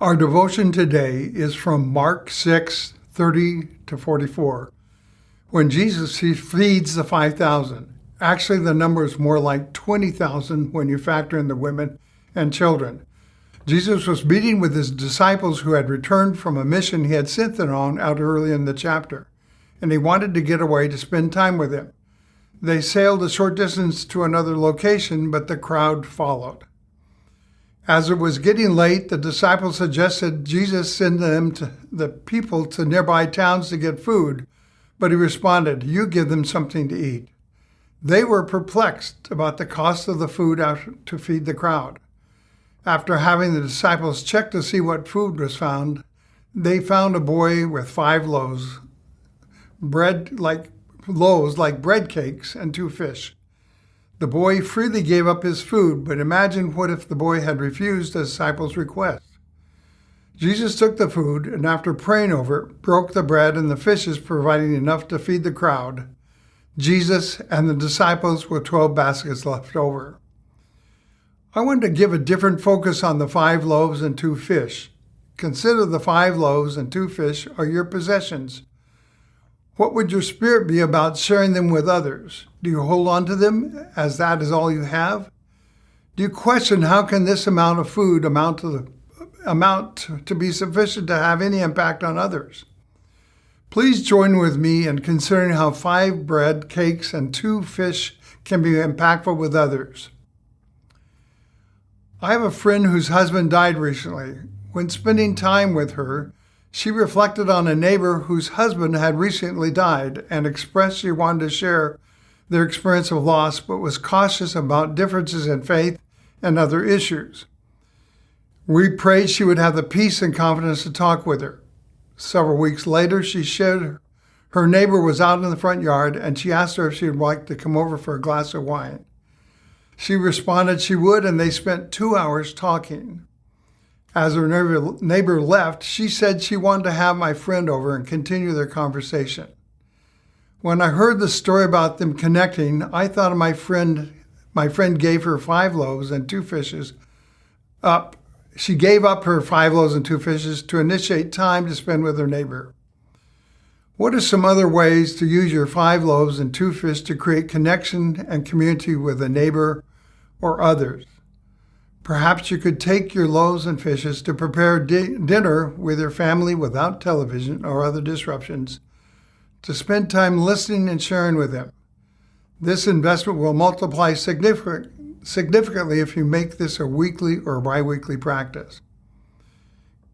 Our devotion today is from Mark 6:30-44, when Jesus feeds the 5,000. Actually, the number is more like 20,000 when you factor in the women and children. Jesus was meeting with his disciples who had returned from a mission he had sent them on out early in the chapter, and he wanted to get away to spend time with them. They sailed a short distance to another location, but the crowd followed. As it was getting late, the disciples suggested Jesus send the people to nearby towns to get food, but he responded, "You give them something to eat." They were perplexed about the cost of the food to feed the crowd. After having the disciples check to see what food was found, they found a boy with 5 loaves, like bread cakes, and 2 fish. The boy freely gave up his food, but imagine what if the boy had refused the disciples' request. Jesus took the food and, after praying over it, broke the bread and the fishes, providing enough to feed the crowd. Jesus and the disciples with 12 baskets left over. I want to give a different focus on the 5 loaves and 2 fish. Consider the 5 loaves and 2 fish are your possessions. What would your spirit be about sharing them with others? Do you hold on to them as that is all you have? Do you question how can this amount of food amount to be sufficient to have any impact on others? Please join with me in considering how 5 bread, cakes, and 2 fish can be impactful with others. I have a friend whose husband died recently. When spending time with her, she reflected on a neighbor whose husband had recently died and expressed she wanted to share their experience of loss, but was cautious about differences in faith and other issues. We prayed she would have the peace and confidence to talk with her. Several weeks later, she shared her neighbor was out in the front yard, and she asked her if she would like to come over for a glass of wine. She responded she would, and they spent 2 hours talking. As her neighbor left, she said she wanted to have my friend over and continue their conversation. When I heard the story about them connecting, I thought of my friend gave her 5 loaves and 2 fishes up. She gave up her 5 loaves and 2 fishes to initiate time to spend with her neighbor. What are some other ways to use your 5 loaves and 2 fish to create connection and community with a neighbor or others? Perhaps you could take your loaves and fishes to prepare dinner with your family without television or other disruptions, to spend time listening and sharing with them. This investment will multiply significantly if you make this a weekly or bi-weekly practice.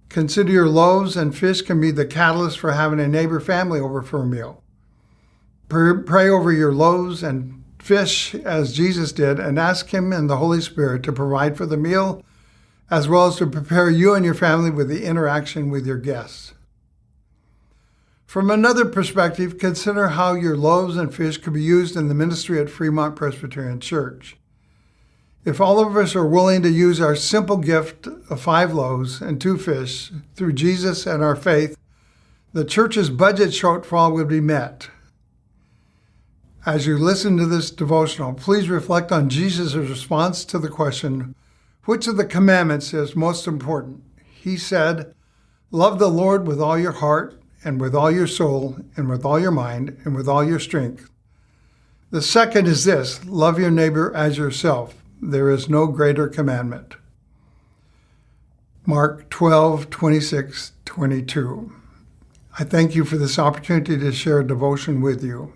Consider your loaves and fish can be the catalyst for having a neighbor family over for a meal. Pray over your loaves and fish as Jesus did, and ask him and the Holy Spirit to provide for the meal, as well as to prepare you and your family with the interaction with your guests. From another perspective, consider how your loaves and fish could be used in the ministry at Fremont Presbyterian Church. If all of us are willing to use our simple gift of 5 loaves and 2 fish through Jesus and our faith, the church's budget shortfall would be met. As you listen to this devotional, please reflect on Jesus' response to the question, which of the commandments is most important? He said, "Love the Lord with all your heart and with all your soul and with all your mind and with all your strength." The second is this, love your neighbor as yourself. There is no greater commandment. Mark 12:26-22. I thank you for this opportunity to share a devotion with you.